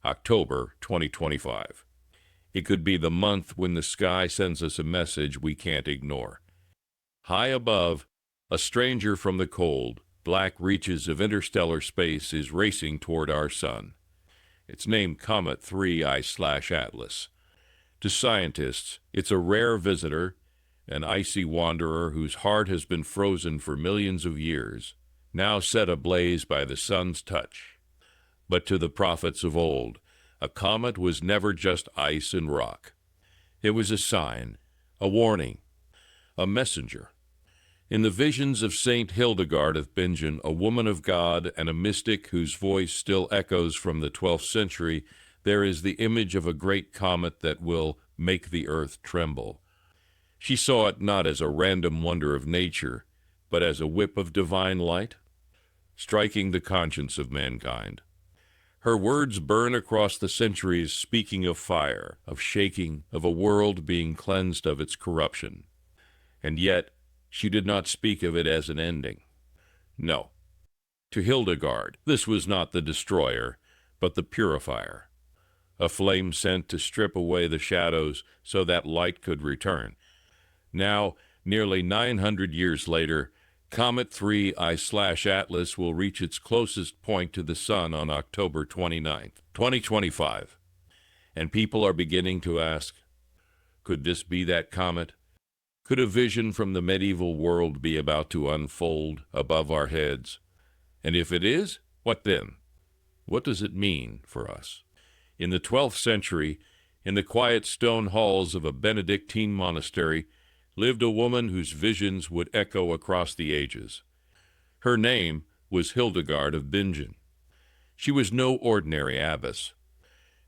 October 2025. It could be the month when the sky sends us a message we can't ignore. High above, a stranger from the cold, black reaches of interstellar space is racing toward our sun. It's named Comet 3I/Atlas. To scientists, it's a rare visitor, an icy wanderer whose heart has been frozen for millions of years, now set ablaze by the sun's touch. But to the prophets of old, a comet was never just ice and rock. It was a sign, a warning, a messenger. In the visions of Saint Hildegard of Bingen, a woman of God and a mystic whose voice still echoes from the 12th century, there is the image of a great comet that will make the earth tremble. She saw it not as a random wonder of nature, but as a whip of divine light, striking the conscience of mankind. Her words burn across the centuries, speaking of fire, of shaking, of a world being cleansed of its corruption. And yet, she did not speak of it as an ending. No. To Hildegard, this was not the destroyer, but the purifier. A flame sent to strip away the shadows so that light could return. Now, nearly 900 years later, Comet 3I/Atlas will reach its closest point to the sun on October 29th, 2025. And people are beginning to ask, could this be that comet? Could a vision from the medieval world be about to unfold above our heads? And if it is, what then? What does it mean for us? In the 12th century, in the quiet stone halls of a Benedictine monastery, lived a woman whose visions would echo across the ages. Her name was Hildegard of Bingen. She was no ordinary abbess.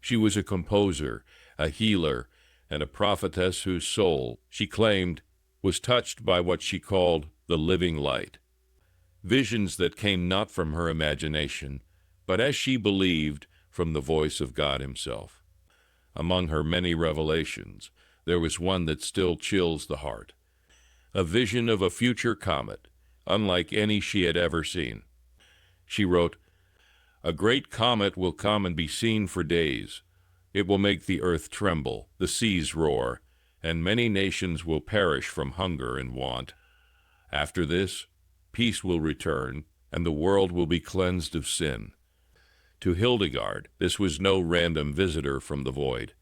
She was a composer, a healer, and a prophetess whose soul, she claimed, was touched by what she called the living light. Visions that came not from her imagination, but as she believed, from the voice of God himself. Among her many revelations, there was one that still chills the heart. A vision of a future comet, unlike any she had ever seen. She wrote, "A great comet will come and be seen for days. It will make the earth tremble, the seas roar, and many nations will perish from hunger and want. After this, peace will return, and the world will be cleansed of sin." To Hildegard, this was no random visitor from the void.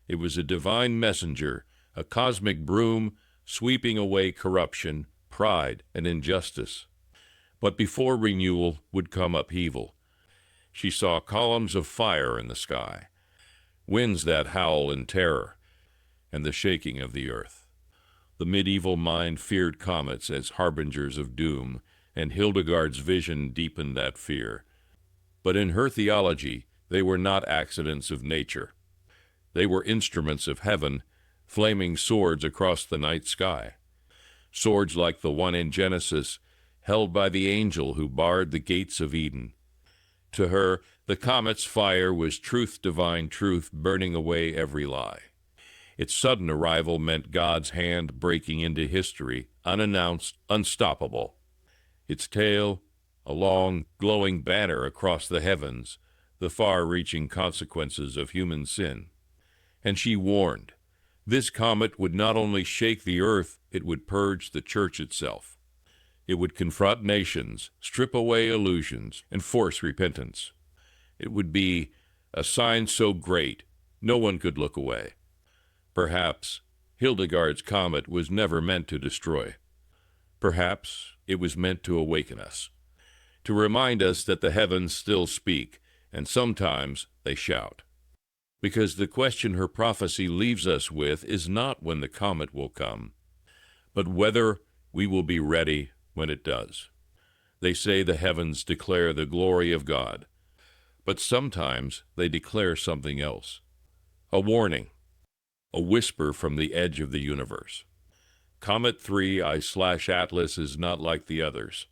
It was a divine messenger, a cosmic broom sweeping away corruption, pride, and injustice. But before renewal would come upheaval. She saw columns of fire in the sky, winds that howl in terror, and the shaking of the earth. The medieval mind feared comets as harbingers of doom, and Hildegard's vision deepened that fear. But in her theology, they were not accidents of nature. They were instruments of heaven, flaming swords across the night sky. Swords like the one in Genesis, held by the angel who barred the gates of Eden. To her, the comet's fire was truth, divine truth, burning away every lie. Its sudden arrival meant God's hand breaking into history, unannounced, unstoppable. Its tail, a long, glowing banner across the heavens, the far-reaching consequences of human sin. And she warned, this comet would not only shake the earth, it would purge the church itself. It would confront nations, strip away illusions, and force repentance. It would be a sign so great, no one could look away. Perhaps Hildegard's comet was never meant to destroy. Perhaps it was meant to awaken us, to remind us that the heavens still speak, and sometimes they shout. Because the question her prophecy leaves us with is not when the comet will come, but whether we will be ready when it does. They say the heavens declare the glory of God, but sometimes they declare something else. A warning, a whisper from the edge of the universe. Comet 3I/Atlas is not like the others.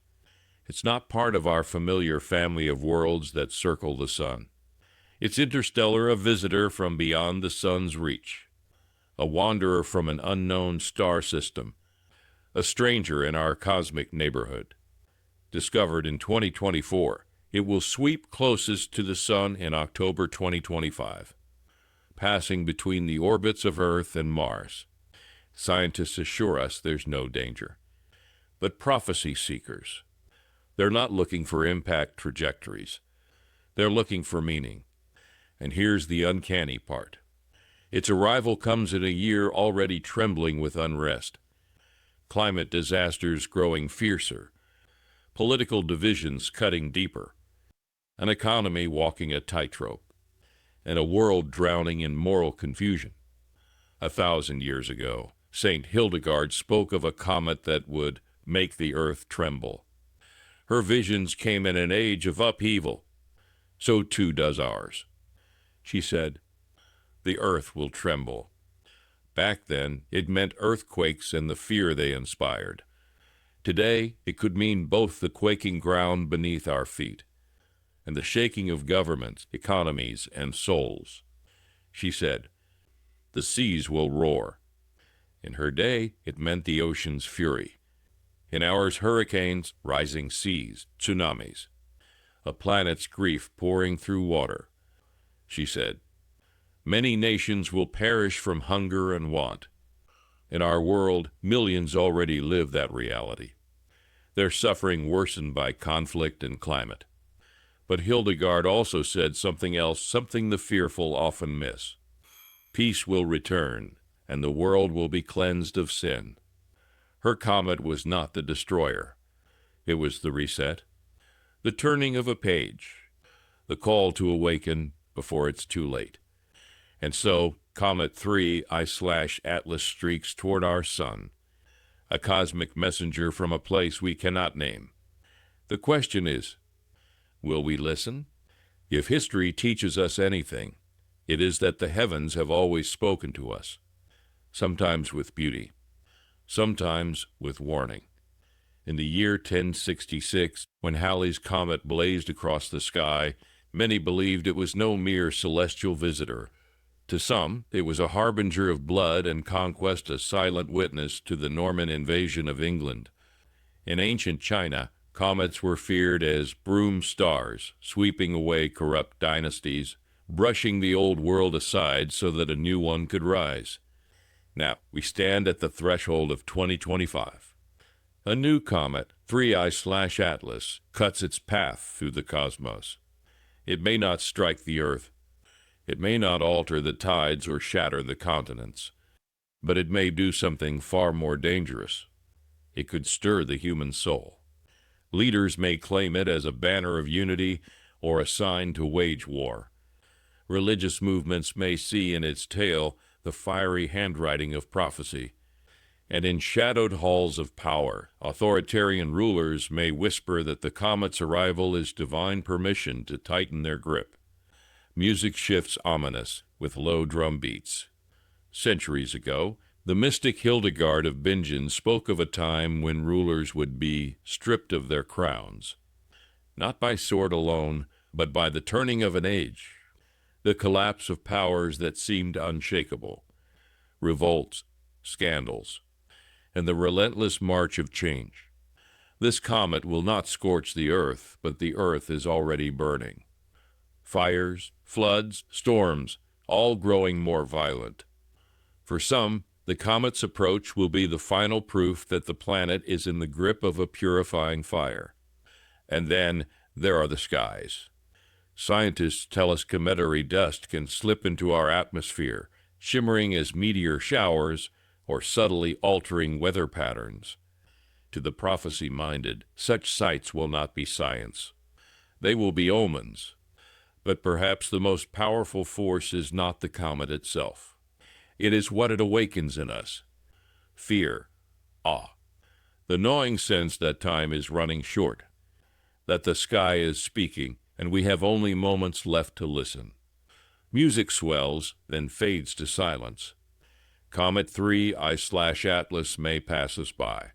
It's not part of our familiar family of worlds that circle the sun. It's interstellar, a visitor from beyond the sun's reach, a wanderer from an unknown star system, a stranger in our cosmic neighborhood. Discovered in 2024, It will sweep closest to the Sun in October 2025, passing between the orbits of Earth and Mars. Scientists assure us there's no danger. But prophecy seekers, they're not looking for impact trajectories. They're looking for meaning. And here's the uncanny part. Its arrival comes in a year already trembling with unrest. Climate disasters growing fiercer. Political divisions cutting deeper. An economy walking a tightrope. And a world drowning in moral confusion. 1,000 years ago, Saint Hildegard spoke of a comet that would make the earth tremble. Her visions came in an age of upheaval. So too does ours. She said, "The earth will tremble." Back then, it meant earthquakes and the fear they inspired. Today, it could mean both the quaking ground beneath our feet and the shaking of governments, economies, and souls. She said, "The seas will roar." In her day, it meant the ocean's fury. In ours, hurricanes, rising seas, tsunamis, a planet's grief pouring through water. She said, "Many nations will perish from hunger and want." In our world, millions already live that reality. Their suffering worsened by conflict and climate. But Hildegard also said something else, something the fearful often miss. Peace will return, and the world will be cleansed of sin. Her comet was not the destroyer. It was the reset, the turning of a page, the call to awaken before it's too late. And so, Comet 3 I/Atlas streaks toward our sun, a cosmic messenger from a place we cannot name. The question is, will we listen? If history teaches us anything, it is that the heavens have always spoken to us, sometimes with beauty, sometimes with warning. In the year 1066, when Halley's comet blazed across the sky, many believed it was no mere celestial visitor. To some, it was a harbinger of blood and conquest, a silent witness to the Norman invasion of England. In ancient China, comets were feared as broom stars, sweeping away corrupt dynasties, brushing the old world aside so that a new one could rise. Now, we stand at the threshold of 2025. A new comet, 3 I/Atlas, cuts its path through the cosmos. It may not strike the Earth. It may not alter the tides or shatter the continents. But it may do something far more dangerous. It could stir the human soul. Leaders may claim it as a banner of unity or a sign to wage war. Religious movements may see in its tail the fiery handwriting of prophecy. And in shadowed halls of power, authoritarian rulers may whisper that the comet's arrival is divine permission to tighten their grip. Music shifts ominous with low drum beats. Centuries ago, the mystic Hildegard of Bingen spoke of a time when rulers would be stripped of their crowns, not by sword alone, but by the turning of an age, the collapse of powers that seemed unshakable, revolts, scandals, and the relentless march of change. This comet will not scorch the earth, but the earth is already burning. Fires, floods, storms, all growing more violent. For some, the comet's approach will be the final proof that the planet is in the grip of a purifying fire. And then there are the skies. Scientists tell us cometary dust can slip into our atmosphere, shimmering as meteor showers or subtly altering weather patterns. To the prophecy-minded, such sights will not be science. They will be omens. But perhaps the most powerful force is not the comet itself. It is what it awakens in us. Fear, awe, the gnawing sense that time is running short, that the sky is speaking, and we have only moments left to listen. Music swells, then fades to silence. Comet 3 I/Atlas may pass us by.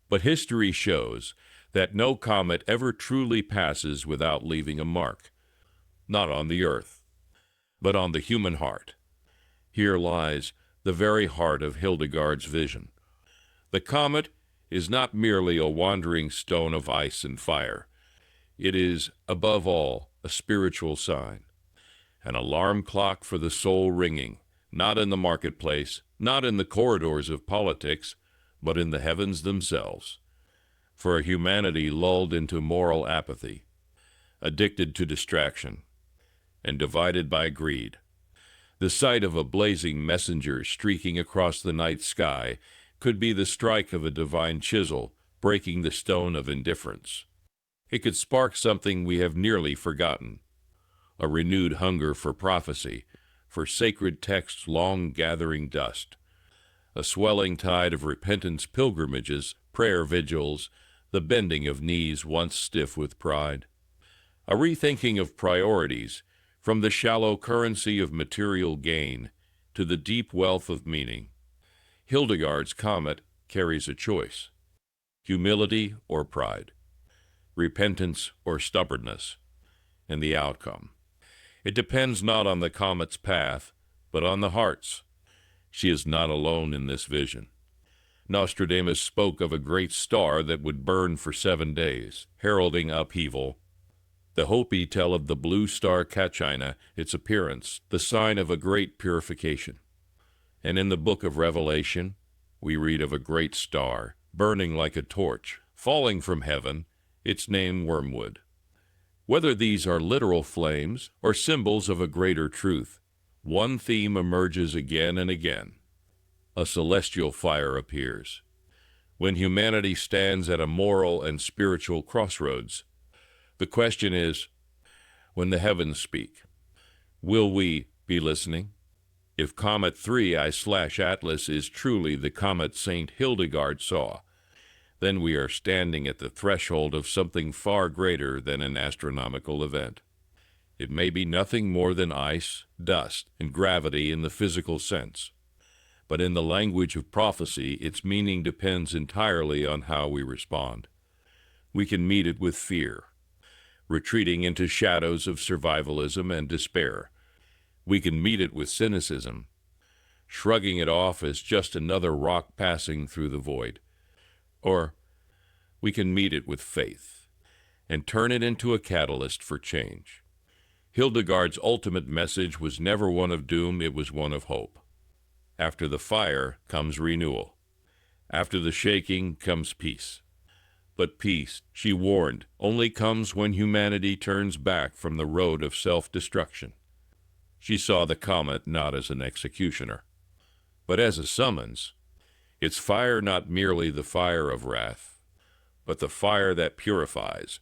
But history shows that no comet ever truly passes without leaving a mark, not on the earth, but on the human heart. Here lies the very heart of Hildegard's vision. The comet is not merely a wandering stone of ice and fire. It is, above all, a spiritual sign, an alarm clock for the soul ringing, not in the marketplace, not in the corridors of politics, but in the heavens themselves, for a humanity lulled into moral apathy, addicted to distraction, and divided by greed. The sight of a blazing messenger streaking across the night sky could be the strike of a divine chisel breaking the stone of indifference. It could spark something we have nearly forgotten, a renewed hunger for prophecy, for sacred texts long gathering dust, a swelling tide of repentance pilgrimages, prayer vigils, the bending of knees once stiff with pride, a rethinking of priorities from the shallow currency of material gain to the deep wealth of meaning. Hildegard's comet carries a choice: humility or pride, repentance or stubbornness, and the outcome. It depends not on the comet's path, but on the heart's. She is not alone in this vision. Nostradamus spoke of a great star that would burn for 7 days, heralding upheaval. The Hopi tell of the blue star Cachina, its appearance, the sign of a great purification. And in the book of Revelation, we read of a great star, burning like a torch, falling from heaven, its name wormwood. Whether these are literal flames or symbols of a greater truth, one theme emerges again and again. A celestial fire appears. When humanity stands at a moral and spiritual crossroads, the question is, when the heavens speak, will we be listening? If Comet 3I/Atlas is truly the comet Saint Hildegard saw, then we are standing at the threshold of something far greater than an astronomical event. It may be nothing more than ice, dust, and gravity in the physical sense, but in the language of prophecy, its meaning depends entirely on how we respond. We can meet it with fear, retreating into shadows of survivalism and despair. We can meet it with cynicism, shrugging it off as just another rock passing through the void. Or we can meet it with faith and turn it into a catalyst for change. Hildegard's ultimate message was never one of doom, it was one of hope. After the fire comes renewal. After the shaking comes peace. But peace, she warned, only comes when humanity turns back from the road of self-destruction. She saw the comet not as an executioner, but as a summons. Its fire not merely the fire of wrath, but the fire that purifies,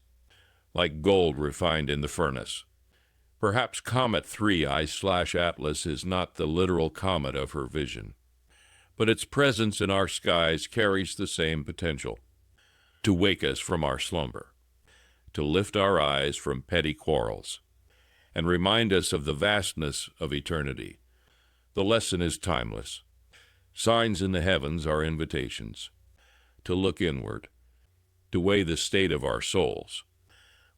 like gold refined in the furnace. Perhaps Comet 3I/Atlas is not the literal comet of her vision, but its presence in our skies carries the same potential: to wake us from our slumber, to lift our eyes from petty quarrels, and remind us of the vastness of eternity. The lesson is timeless. Signs in the heavens are invitations to look inward, to weigh the state of our souls.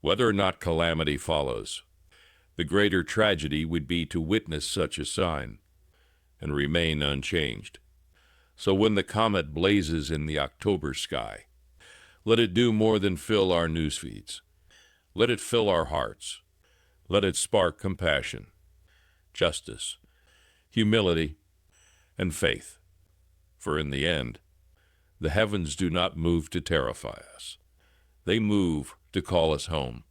Whether or not calamity follows, the greater tragedy would be to witness such a sign and remain unchanged. So when the comet blazes in the October sky, let it do more than fill our news feeds. Let it fill our hearts. Let it spark compassion, justice, humility, and faith. For in the end, the heavens do not move to terrify us. They move to call us home.